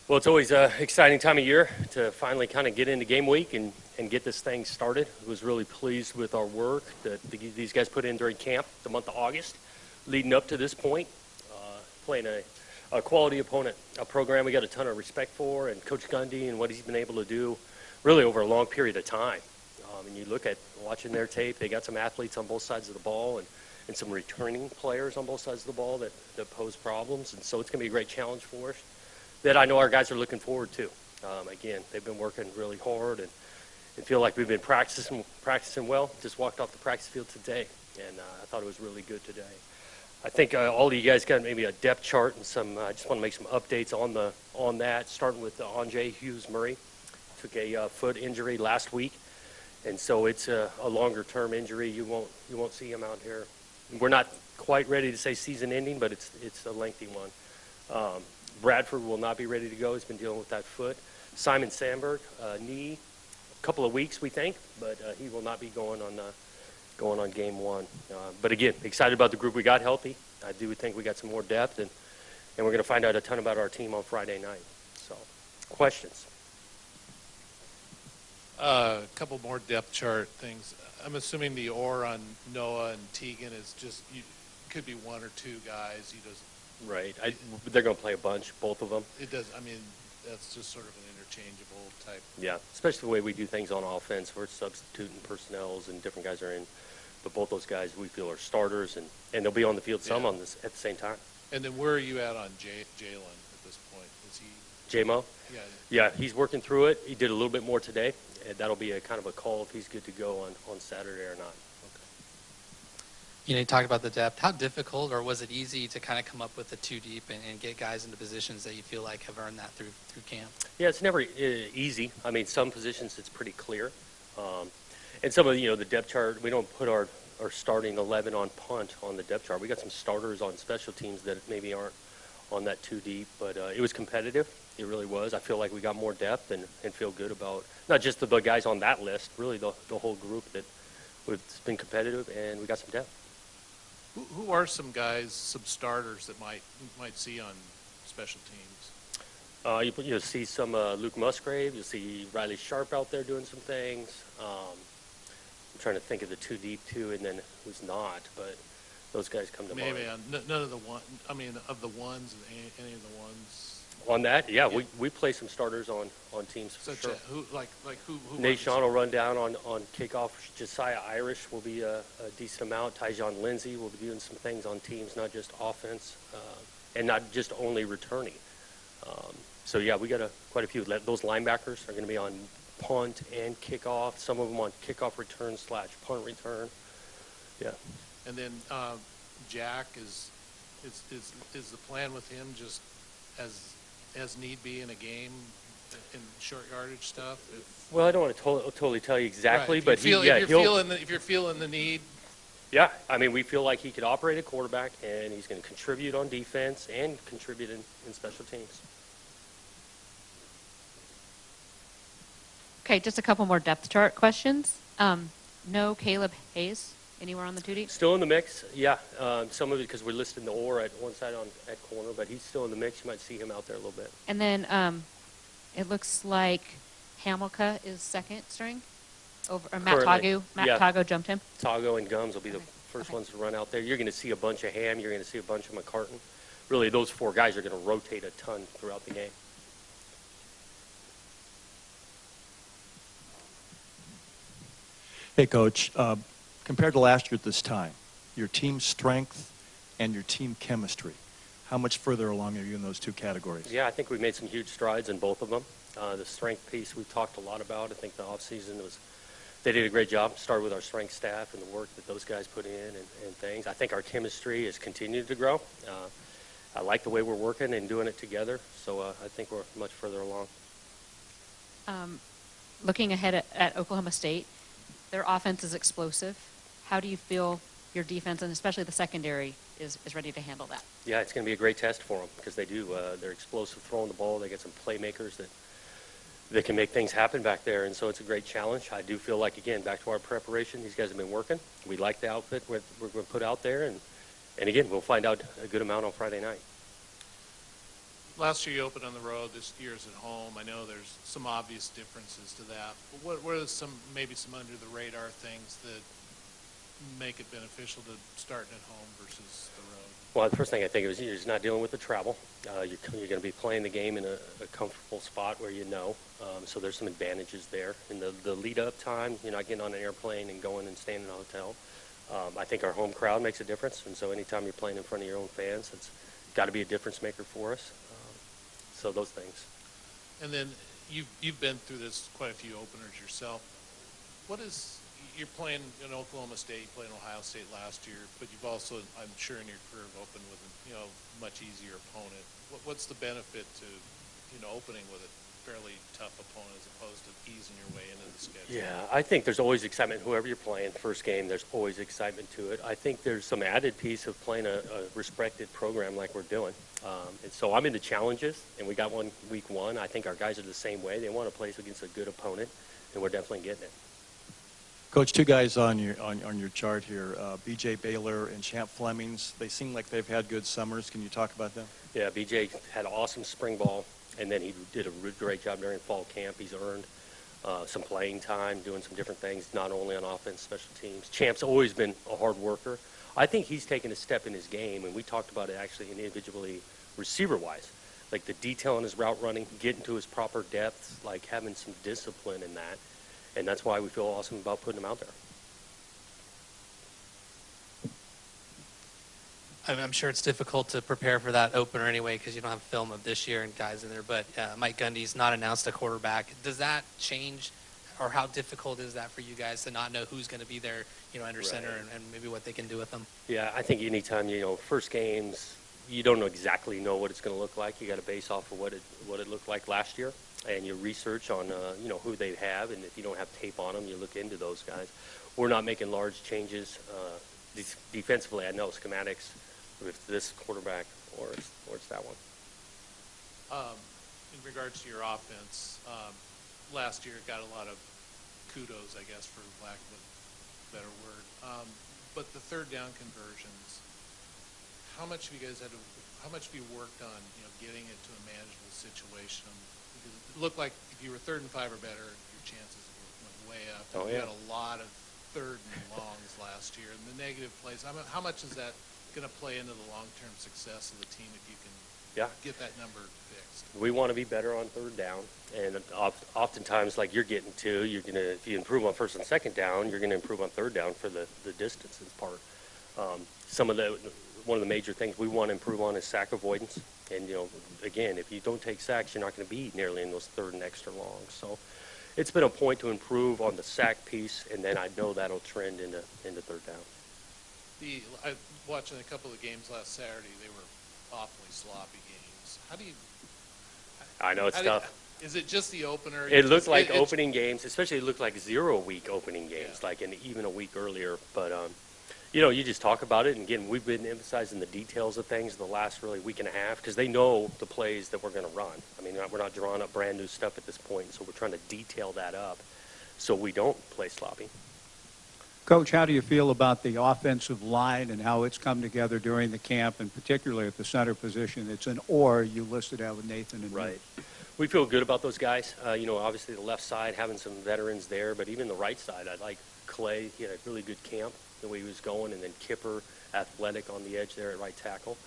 Well, it's always an exciting time of year to finally kind of get into game week and get this thing started. I was really pleased with our work that these guys put in during camp the month of August, leading up to this point, playing a quality opponent, a program we got a ton of respect for, and Coach Gundy and what he's been able to do really over a long period of time. And you look at watching their tape, they got some athletes on both sides of the ball and some returning players on both sides of the ball that pose problems. And so it's going to be a great challenge for us that I know our guys are looking forward to. Again, they've been working really hard and feel like we've been practicing well. Just walked off the practice field today, and I thought it was really good today. I think all of you guys got maybe a depth chart and some. I just want to make some updates on that. Starting with Andre Hughes Murray, took a foot injury last week, and so it's a longer-term injury. You won't see him out here. We're not quite ready to say season-ending, but it's a lengthy one. Bradford will not be ready to go. He's been dealing with that foot. Simon Sandberg, knee, a couple of weeks we think, but he will not be going on game one. But again, excited about the group we got healthy. I do think we got some more depth, and we're going to find out a ton about our team on Friday night. So, questions? A couple more depth chart things. I'm assuming the ore on Noah and Teagan is just could be one or two guys. You just Right. They're going to play a bunch, both of them. It does. I mean, that's just sort of an interchangeable type. Yeah, especially the way we do things on offense. We're substituting personnels and different guys are in. But both those guys we feel are starters, and they'll be on the field some on this at the same time. And then where are you at on Jalen at this point? Is he? J-Mo? Yeah. Yeah, he's working through it. He did a little bit more today. And that'll be a kind of a call if he's good to go on Saturday or not. You talked about the depth. How difficult or was it easy to kind of come up with the two deep and get guys into positions that you feel like have earned that through camp? Yeah, it's never easy. I mean, some positions it's pretty clear. And some of the depth chart, we don't put our starting 11 on punt on the depth chart. We got some starters on special teams that maybe aren't on that too deep, but it was competitive. It really was. I feel like we got more depth and feel good about not just the guys on that list, really the whole group that it's been competitive, and we got some depth. Who are some guys, some starters that you might see on special teams? You'll see some Luke Musgrave. You'll see Riley Sharp out there doing some things. I'm trying to think of the two deep too, and then who's not, but those guys come to mind. Maybe none of the one. I mean, of the ones, any of the ones. On that, yeah. We play some starters on teams for sure. Who? Nate Sean will run down on kickoff. Josiah Irish will be a decent amount. Tyjon Lindsay will be doing some things on teams, not just offense, and not just only returning. So yeah, we got quite a few. Those linebackers are going to be on punt and kickoff. Some of them on kickoff return / punt return. Yeah. And then Jack is the plan with him just as need be in a game in short yardage stuff? Well, I don't want to totally tell you exactly, right. but if you're feeling the need. Yeah, I mean, we feel like he could operate at quarterback, and he's going to contribute on defense and contribute in special teams. Okay, just a couple more depth chart questions. No Caleb Hayes anywhere on the two deep? Still in the mix, yeah. Some of it because we're listing the ore at one side at corner, but he's still in the mix. You might see him out there a little bit. And then it looks like Hamilka is second string. Matt Tago jumped him. Tago and Gums will be the first ones to run out there. You're going to see a bunch of Ham. You're going to see a bunch of McCartan. Really, those four guys are going to rotate a ton throughout the game. Hey, Coach. Compared to last year at this time, your team strength and your team chemistry, how much further along are you in those two categories? Yeah, I think we've made some huge strides in both of them. The strength piece we've talked a lot about. I think the offseason they did a great job. Started with our strength staff and the work that those guys put in and things. I think our chemistry has continued to grow. I like the way we're working and doing it together, so I think we're much further along. Looking ahead at Oklahoma State, their offense is explosive. How do you feel your defense, and especially the secondary, is ready to handle that? Yeah, it's going to be a great test for them because they do. They're explosive throwing the ball. They get some playmakers that can make things happen back there, and so it's a great challenge. I do feel like, again, back to our preparation, these guys have been working. We like the outfit we're going to put out there, and again, we'll find out a good amount on Friday night. Last year you opened on the road, this year's at home. I know there's some obvious differences to that. But what are maybe some under the radar things that make it beneficial to starting at home versus the road? Well, the first thing I think is you're just not dealing with the travel. You're going to be playing the game in a comfortable spot where you know. So there's some advantages there. In the lead-up time, you're not getting on an airplane and going and staying in a hotel. I think our home crowd makes a difference, and so anytime you're playing in front of your own fans, it's got to be a difference maker for us. So those things. And then you've been through this quite a few openers yourself. You're playing in Oklahoma State, you played in Ohio State last year, but you've also, I'm sure, in your career have opened with a much easier opponent. What's the benefit to opening with a fairly tough opponent as opposed to easing your way into the schedule? Yeah, I think there's always excitement. Whoever you're playing, first game, there's always excitement to it. I think there's some added piece of playing a respected program like we're doing. And so I'm into challenges, and we got one week one. I think our guys are the same way. They want to play against a good opponent, and we're definitely getting it. Coach, two guys on your chart here, B.J. Baylor and Champ Flemings. They seem like they've had good summers. Can you talk about them? Yeah, B.J. had an awesome spring ball, and then he did a great job during fall camp. He's earned some playing time, doing some different things, not only on offense, special teams. Champ's always been a hard worker. I think he's taken a step in his game, and we talked about it actually individually receiver-wise, like the detail in his route running, getting to his proper depths, like having some discipline in that. And that's why we feel awesome about putting him out there. I'm sure it's difficult to prepare for that opener anyway because you don't have film of this year and guys in there. But Mike Gundy's not announced a quarterback. Does that change, or how difficult is that for you guys to not know who's going to be there, under center and maybe what they can do with them? Yeah, I think anytime, first games, you don't exactly know what it's going to look like. You got to base off of what it looked like last year, and your research on who they have, and if you don't have tape on them, you look into those guys. We're not making large changes defensively. I know schematics with this quarterback or it's that one. In regards to your offense, last year got a lot of kudos, I guess, for lack of a better word. But the third down conversions, how much have you worked on, getting it to a manageable situation? Because it looked like if you were 3rd and 5 or better, your chances went way up. Oh, you yeah. had a lot of 3rd and longs last year, and the negative plays. How much is that going to play into the long-term success of the team if you can get that number fixed? We want to be better on 3rd down, and oftentimes, like you're getting to, if you improve on 1st and 2nd down, you're going to improve on 3rd down for the distances part. One of the major things we want to improve on is sack avoidance. And, again, if you don't take sacks, you're not going to be nearly in those 3rd and extra longs. So it's been a point to improve on the sack piece, and then I know that'll trend into 3rd down. Watching a couple of games last Saturday, they were awfully sloppy games. I know it's tough. Is it just the opener? It looked like opening games, especially it looked like 0-week opening games, Yeah. like even a week earlier. But, you just talk about it. And, again, we've been emphasizing the details of things the last really week and a half because they know the plays that we're going to run. I mean, we're not drawing up brand new stuff at this point, so we're trying to detail that up so we don't play sloppy. Coach, how do you feel about the offensive line and how it's come together during the camp, and particularly at the center position? It's an or you listed out with Nathan and Right. me. We feel good about those guys. Obviously the left side, having some veterans there, but even the right side, I like Clay. He had a really good camp, the way he was going, and then Kipper, athletic on the edge there at right tackle.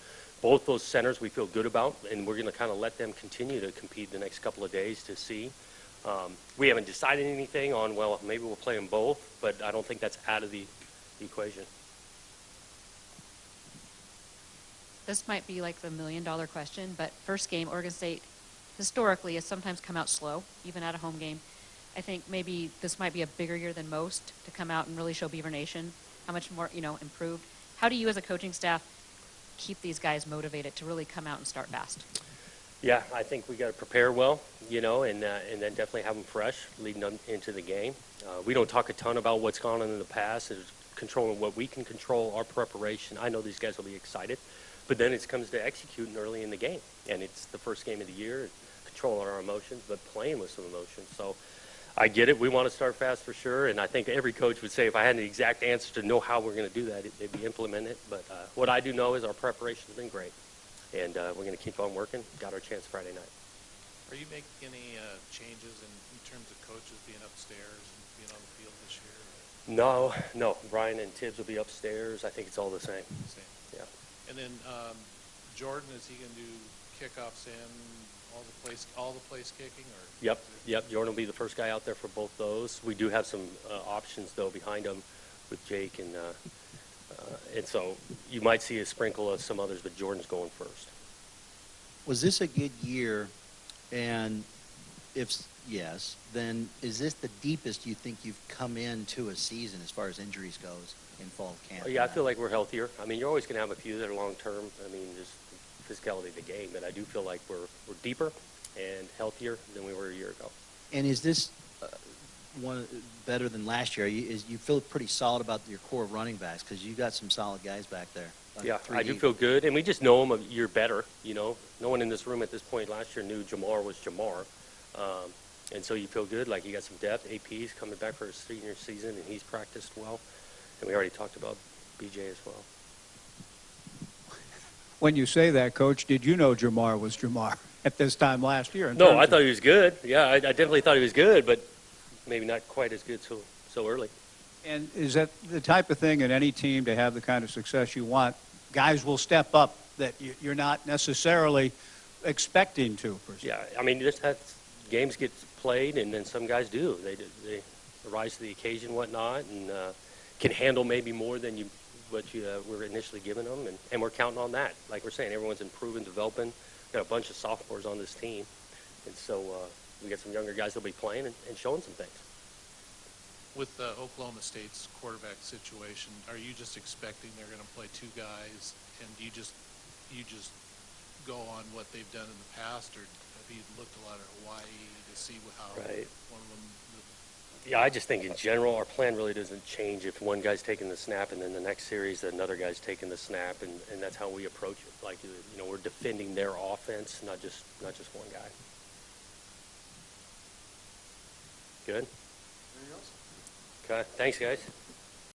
Both those centers we feel good about, and we're going to kind of let them continue to compete the next couple of days to see. We haven't decided anything on, maybe we'll play them both, but I don't think that's out of the equation. This might be like the million-dollar question, but first game, Oregon State, historically, has sometimes come out slow, even at a home game. I think maybe this might be a bigger year than most to come out and really show Beaver Nation how much more, improved. How do you as a coaching staff keep these guys motivated to really come out and start fast? Yeah, I think we got to prepare well, and then definitely have them fresh leading into the game. We don't talk a ton about what's gone on in the past. It's controlling what we can control, our preparation. I know these guys will be excited, but then it comes to executing early in the game, and it's the first game of the year, controlling our emotions, but playing with some emotions. So I get it. We want to start fast for sure, and I think every coach would say if I had the exact answer to know how we're going to do that, they'd be implemented. But what I do know is our preparation has been great. and we're going to keep on working. Got our chance Friday night. Are you making any changes in terms of coaches being upstairs and being on the field this year? No. Brian and Tibbs will be upstairs. I think it's all the same. Same. Yeah. And then Jordan, is he going to do kickoffs and all the place kicking, or? Yep. Jordan will be the first guy out there for both those. We do have some options though behind him with Jake, and so you might see a sprinkle of some others, but Jordan's going first. Was this a good year? And if yes, then is this the deepest you think you've come into a season as far as injuries goes in fall camp? Yeah, I feel like we're healthier. I mean, you're always going to have a few that are long term. I mean, just the physicality of the game, but I do feel like we're deeper and healthier than we were a year ago. And is this one better than last year? You feel pretty solid about your core running backs because you got some solid guys back there. Yeah, three I do deep. feel good, and we just know him a year better. You know, no one in this room at this point last year knew Jamar was Jamar, and so you feel good. Like you got some depth. AP's coming back for his senior season, and he's practiced well. And we already talked about BJ as well. When you say that, Coach, did you know Jamar was Jamar at this time last year? No, I thought he was good. Yeah, I definitely thought he was good, but maybe not quite as good so early. And is that the type of thing in any team to have the kind of success you want? Guys will step up that you're not necessarily expecting to. Per se. Yeah, I mean, games get played, and then some guys do. They rise to the occasion, whatnot, and can handle maybe more than what you were initially giving them, and we're counting on that. Like we're saying, everyone's improving, developing. Got a bunch of sophomores on this team, and so we got some younger guys that'll be playing and showing some things. With Oklahoma State's quarterback situation, are you just expecting they're going to play two guys, and you just go on what they've done in the past, or have you looked a lot at Hawaii to see how Right. one of them? Yeah, I just think in general our plan really doesn't change if one guy's taking the snap and then the next series another guy's taking the snap, and that's how we approach it. Like we're defending their offense, not just one guy. Good. Okay, thanks guys.